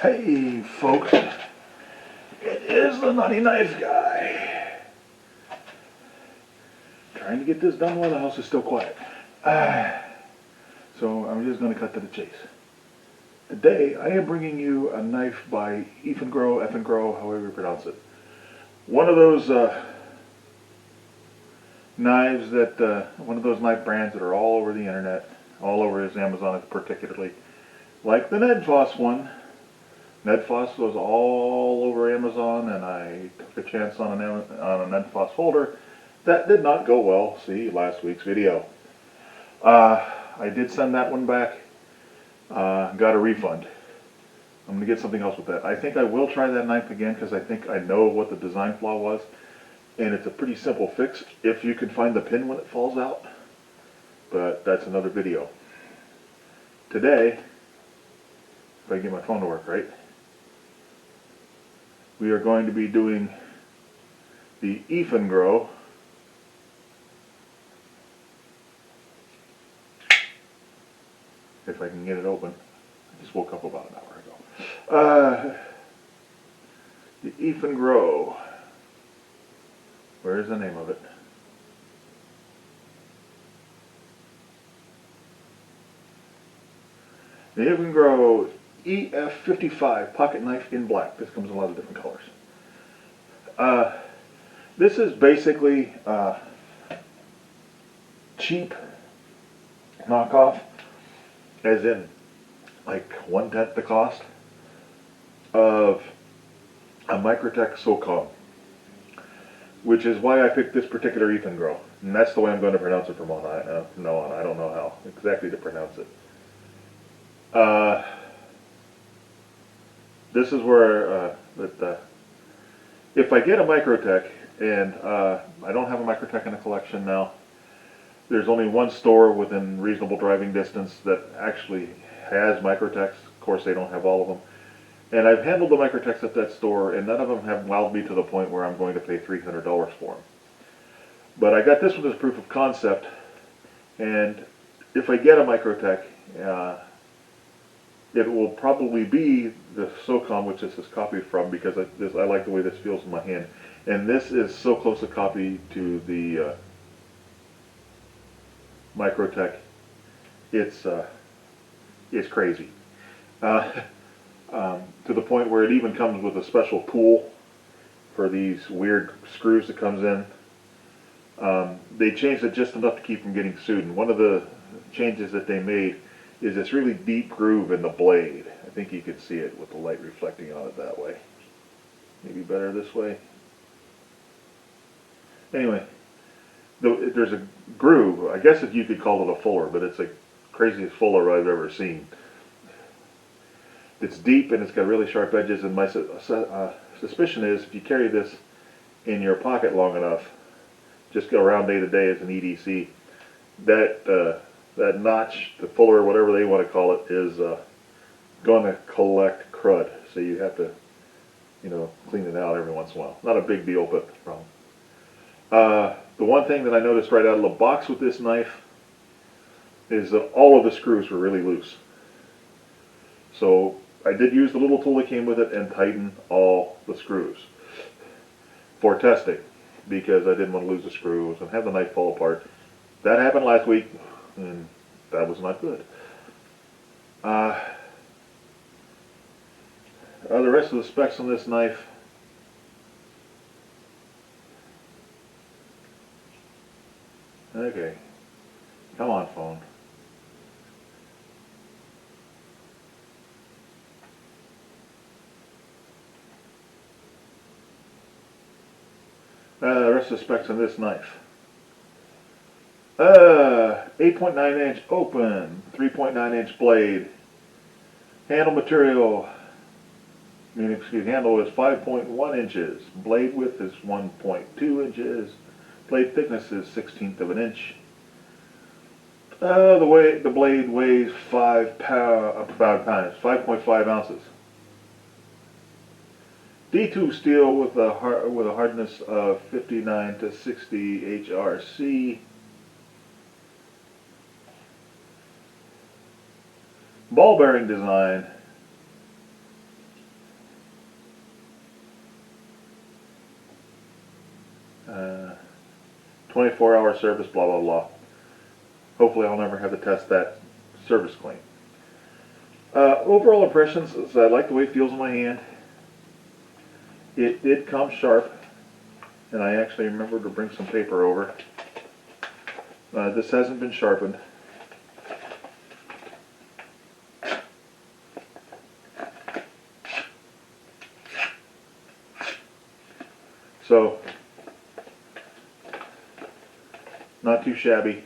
Hey folks, it is the Nutty Knife Guy. Trying to get this done while the house is still quiet. So I'm just going to cut to the chase. Today I am bringing you a knife by Eafengrow, however you pronounce it. One of those knives that, one of those knife brands that are all over the internet, all over Amazon particularly. Like the Ned Foss one. Ned Foss was all over Amazon, and I took a chance on a Ned Foss holder. That did not go well. See last week's video. I did send that one back. Got a refund. I'm going to get something else with that. I think I will try that knife again because I think I know what the design flaw was. And it's a pretty simple fix if you can find the pin when it falls out. But that's another video. Today, if I get my phone to work right, we are going to be doing the Eafengrow if I can get it open. I just woke up about an hour ago. The Eafengrow. Where's the name of it? The Eafengrow EF55 pocket knife in black. This comes in a lot of different colors. This is basically cheap knockoff, as in like 1/10 the cost of a Microtech SOCOM, which is why I picked this particular Eafengrow, and that's the way I'm going to pronounce it from now on. I don't know how exactly to pronounce it. This is where if I get a Microtech, and I don't have a Microtech in the collection now, there's only one store within reasonable driving distance that actually has Microtechs. Of course, they don't have all of them. And I've handled the Microtechs at that store, and none of them have wowed me to the point where I'm going to pay $300 for them. But I got this one as proof of concept, and if I get a Microtech, it will probably be the SOCOM which this is copied from, because I like the way this feels in my hand. And this is so close a copy to the Microtech, it's crazy. To the point where it even comes with a special tool for these weird screws that comes in. They changed it just enough to keep from getting sued, and one of the changes that they made is this really deep groove in the blade. I think you can see it with the light reflecting on it that way. Maybe better this way. Anyway, there's a groove. I guess if you could call it a fuller, but it's the craziest fuller I've ever seen. It's deep and it's got really sharp edges, and my suspicion is if you carry this in your pocket long enough, just go around day to day as an EDC, that notch, the fuller, whatever they want to call it, is going to collect crud. So you have to, clean it out every once in a while. Not a big deal, but a problem. The one thing that I noticed right out of the box with this knife is that all of the screws were really loose. So I did use the little tool that came with it and tighten all the screws for testing, because I didn't want to lose the screws and have the knife fall apart. That happened last week, and that was not good. The rest of the specs on this knife, okay, come on phone. The rest of the specs on this knife. 8.9 inch open, 3.9 inch blade. Handle material, handle is 5.1 inches. Blade width is 1.2 inches. Blade thickness is 1/16 of an inch. The blade weighs 5 pounds, 5.5 ounces. D2 steel with a hardness of 59 to 60 HRC. Ball bearing design. 24-hour service, blah, blah, blah. Hopefully I'll never have to test that service claim. Overall impressions is I like the way it feels in my hand. It did come sharp, and I actually remembered to bring some paper over. This hasn't been sharpened. So, not too shabby.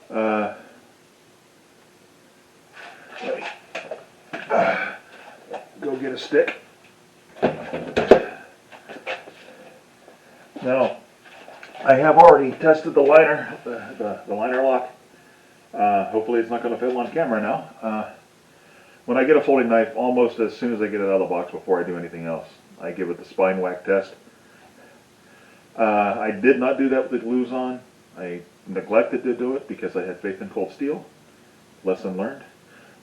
Let me go get a stick. Now, I have already tested the liner, the liner lock. Hopefully it's not going to fail on camera now. When I get a folding knife, almost as soon as I get it out of the box before I do anything else, I give it the spine whack test. I did not do that with the glues on. I neglected to do it because I had faith in cold steel. Lesson learned.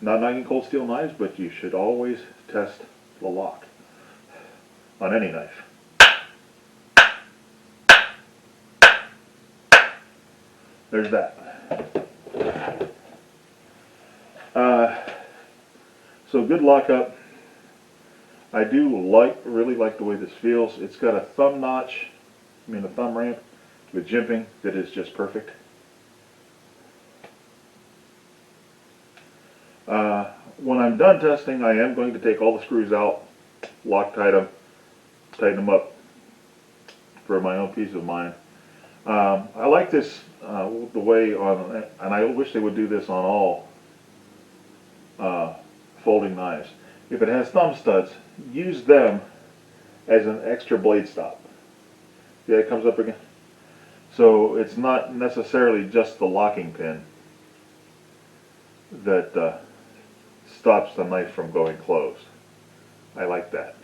Not knocking cold steel knives, but you should always test the lock on any knife. There's that. So good lockup. I do really like the way this feels. It's got a thumb notch, a thumb ramp with jimping that is just perfect. When I'm done testing, I am going to take all the screws out, tighten them up for my own peace of mind. I like this the way on, and I wish they would do this on all folding knives. If it has thumb studs, use them as an extra blade stop. Yeah, it comes up again. So it's not necessarily just the locking pin that stops the knife from going closed. I like that.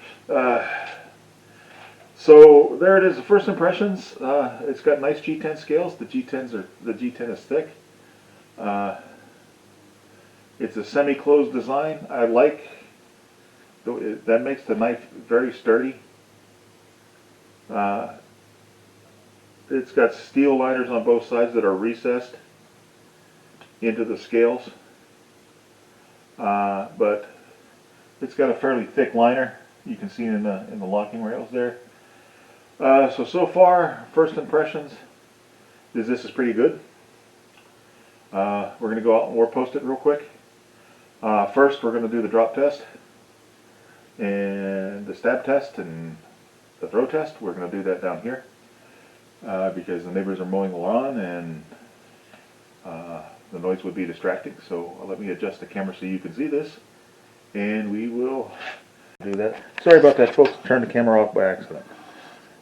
So there it is, the first impressions. It's got nice G10 scales. The G10 is thick. It's a semi-closed design. I like that, makes the knife very sturdy. It's got steel liners on both sides that are recessed into the scales, but it's got a fairly thick liner. You can see in the locking rails there. So far, first impressions is this is pretty good. We're going to go out and war post it real quick. First, we're going to do the drop test and the stab test and the throw test. We're going to do that down here because the neighbors are mowing the lawn and the noise would be distracting. So let me adjust the camera so you can see this, and we will do that. Sorry about that, folks. Turn the camera off by accident.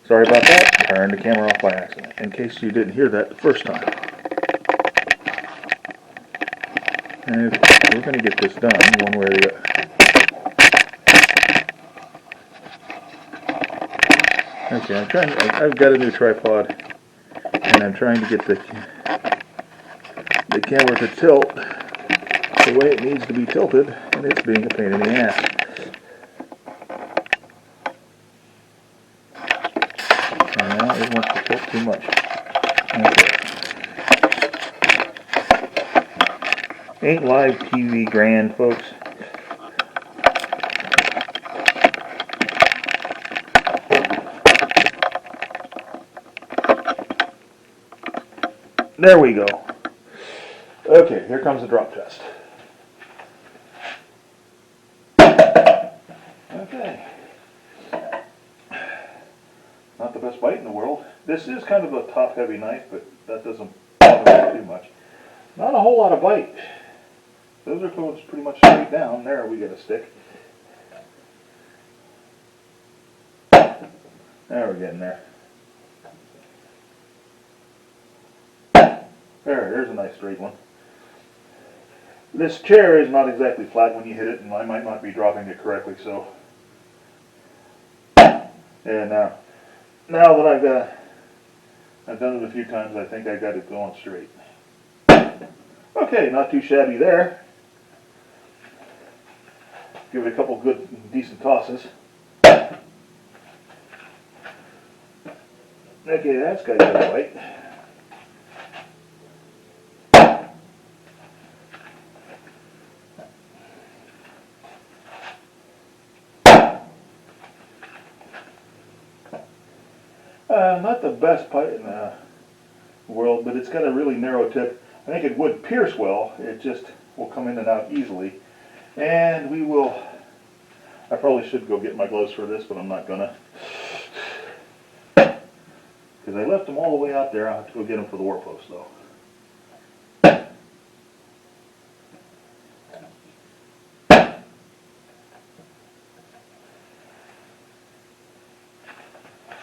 Sorry about that. Turn the camera off by accident, in case you didn't hear that the first time. And we're going to get this done one way or the other. Okay, I've got a new tripod, and I'm trying to get the camera to tilt the way it needs to be tilted, and it's being a pain in the ass. And now it wants to tilt too much. Okay. Ain't live TV grand, folks. There we go. Okay, here comes the drop test. Okay. Not the best bite in the world. This is kind of a top-heavy knife, but that doesn't bother me too much. Not a whole lot of bite. Those are pretty much straight down. There we get a stick. There, we're getting there. There's a nice straight one. This chair is not exactly flat when you hit it, and I might not be dropping it correctly, so. And now that I've done it a few times, I think I got it going straight. Okay, not too shabby there. Give it a couple good, decent tosses. Okay, that's got to get white. Not the best pipe in the world, but it's got a really narrow tip. I think it would pierce well. It just will come in and out easily. And we will, I probably should go get my gloves for this, but I'm not gonna. Because I left them all the way out there. I'll have to go get them for the war post though.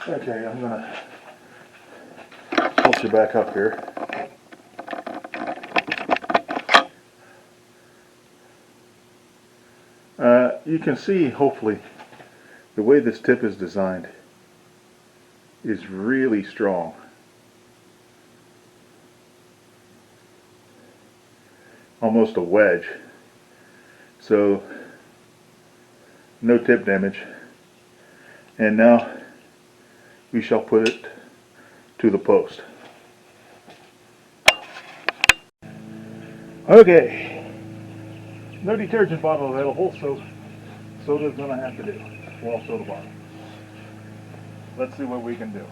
Okay, I'm gonna tilt you back up here. You can see, hopefully, the way this tip is designed is really strong. Almost a wedge. So, no tip damage. And now, we shall put it to the post. Okay. No detergent bottle available, so soda's gonna have to do. Well, soda bottle. Let's see what we can do.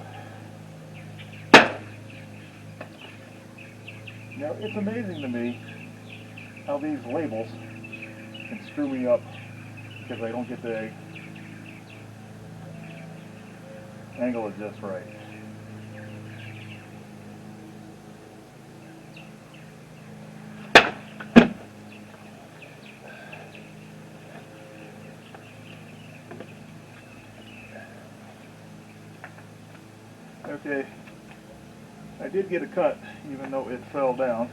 Now, it's amazing to me how these labels can screw me up because I don't get the angle it just right. Okay, I did get a cut even though it fell down,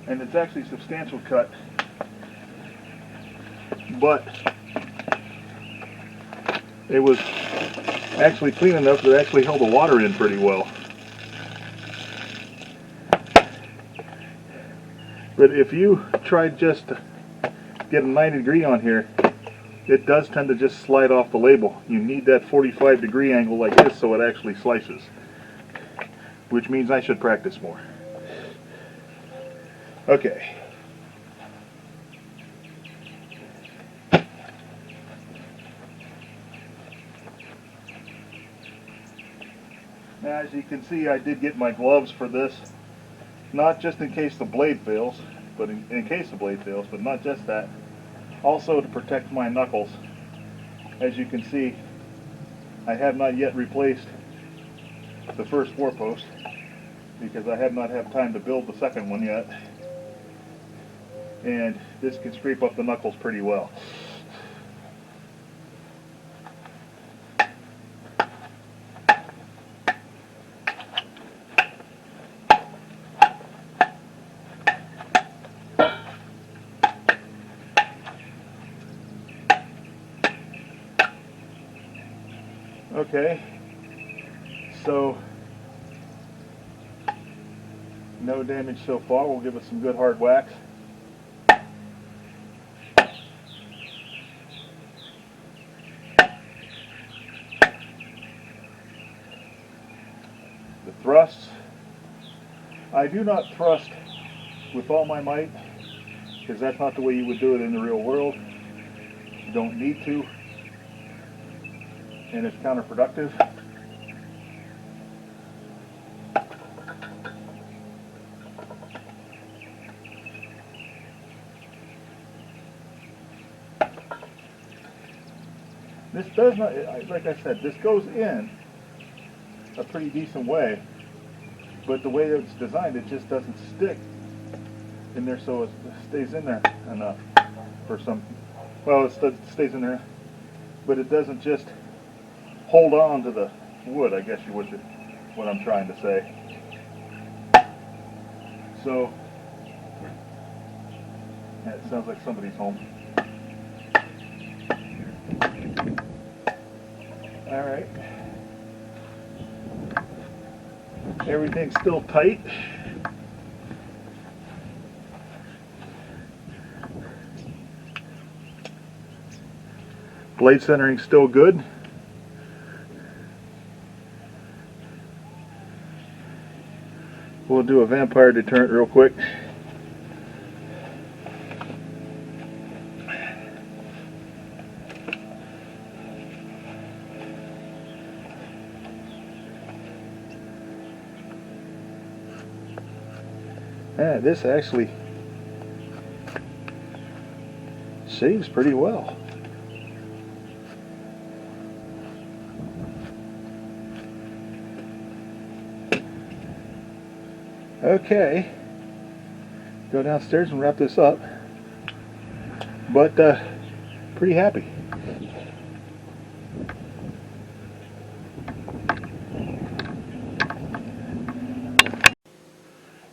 and it's actually a substantial cut, but it was actually clean enough that it actually held the water in pretty well. But if you try just to get a 90-degree on here, it does tend to just slide off the label. You need that 45-degree angle like this so it actually slices, which means I should practice more. Okay. Now, as you can see, I did get my gloves for this, not just in case the blade fails, but in case the blade fails, but not just that. Also to protect my knuckles. As you can see, I have not yet replaced the first four post because I have not had time to build the second one yet. And this can scrape up the knuckles pretty well. Okay, so no damage so far. We'll give it some good hard wax. The thrusts, I do not thrust with all my might because that's not the way you would do it in the real world. You don't need to, and it's counterproductive. This does not, like I said, this goes in a pretty decent way, but the way it's designed, it just doesn't stick in there, so it stays in there enough for some, well, it stays in there, but it doesn't just hold on to the wood, I guess you would, what I'm trying to say. So, yeah, it sounds like somebody's home. Alright. Everything's still tight. Blade centering's still good. we'll do a vampire deterrent real quick. This actually saves pretty well. Okay, go downstairs and wrap this up, but pretty happy.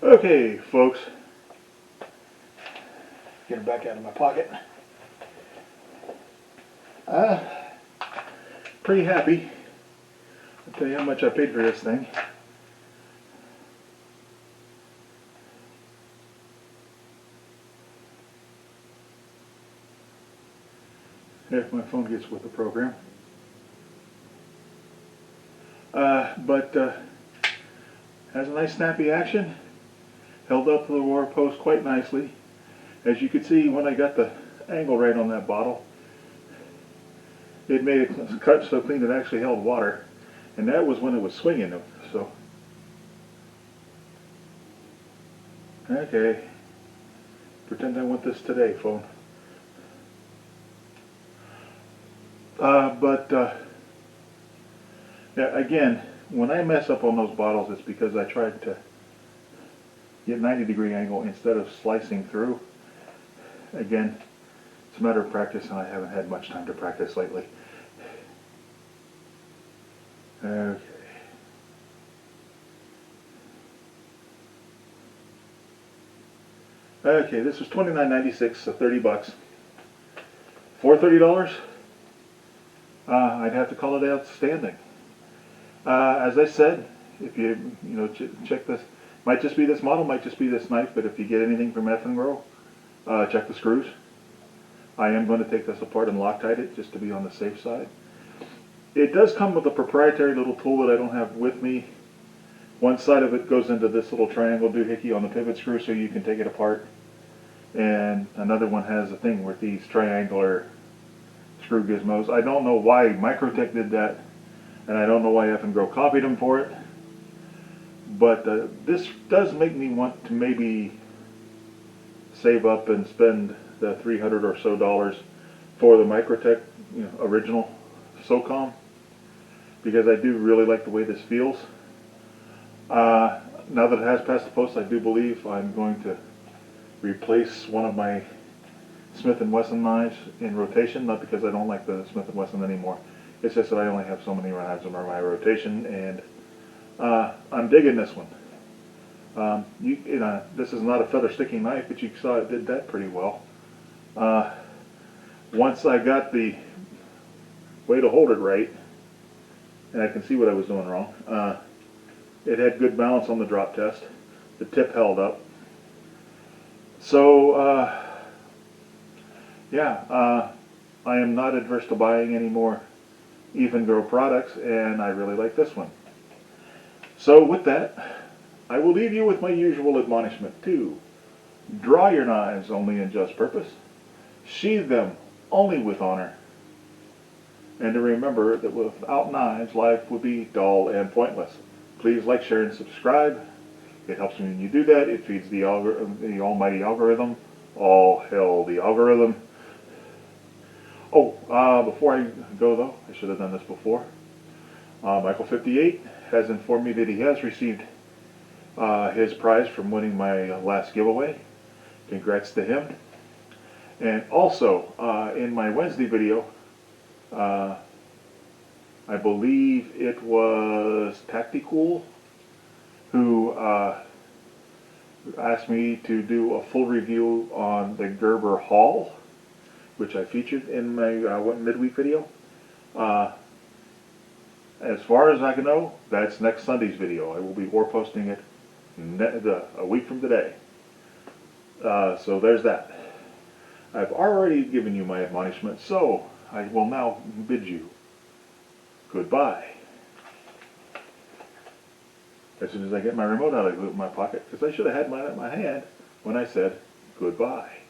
Okay, folks, get it back out of my pocket. Pretty happy. I'll tell you how much I paid for this thing. If my phone gets with the program. But has a nice snappy action. Held up to the wall post quite nicely. As you could see when I got the angle right on that bottle, it made it cut so clean it actually held water. And that was when it was swinging. So, okay. Pretend I want this today, phone. Yeah, again, when I mess up on those bottles, it's because I tried to get 90-degree angle instead of slicing through. Again, it's a matter of practice, and I haven't had much time to practice lately. Okay. Okay, this was $29.96, so 30 bucks. For $30, I'd have to call it outstanding. As I said, if you check this, might just be this model, might just be this knife, but if you get anything from Eafengrow, check the screws. I am going to take this apart and Loctite it just to be on the safe side. It does come with a proprietary little tool that I don't have with me. One side of it goes into this little triangle doohickey on the pivot screw so you can take it apart. And another one has a thing with these triangular screw gizmos. I don't know why Microtech did that, and I don't know why Eafengrow copied them for it. But this does make me want to maybe save up and spend the $300 or so for the Microtech original SOCOM, because I do really like the way this feels. Now that it has passed the post, I do believe I'm going to replace one of my Smith & Wesson knives in rotation, not because I don't like the Smith & Wesson anymore. It's just that I only have so many knives in my rotation, and I'm digging this one. This is not a feather sticking knife, but you saw it did that pretty well. Once I got the way to hold it right, and I can see what I was doing wrong, it had good balance on the drop test. The tip held up. So, yeah, I am not adverse to buying any more Eafengrow products, and I really like this one. So with that, I will leave you with my usual admonishment to draw your knives only in just purpose, sheathe them only with honor, and to remember that without knives, life would be dull and pointless. Please like, share, and subscribe. It helps me when you do that. It feeds the almighty algorithm. All hail the algorithm. Oh, before I go though, I should have done this before. Michael58 has informed me that he has received his prize from winning my last giveaway. Congrats to him. And also, in my Wednesday video, I believe it was Tacticool who asked me to do a full review on the Gerber Hall, which I featured in my midweek video. As far as I can know, that's next Sunday's video. I will be war posting it a week from today. So there's that. I've already given you my admonishment, so I will now bid you goodbye. as soon as I get my remote out of my pocket, because I should have had mine in my hand when I said goodbye.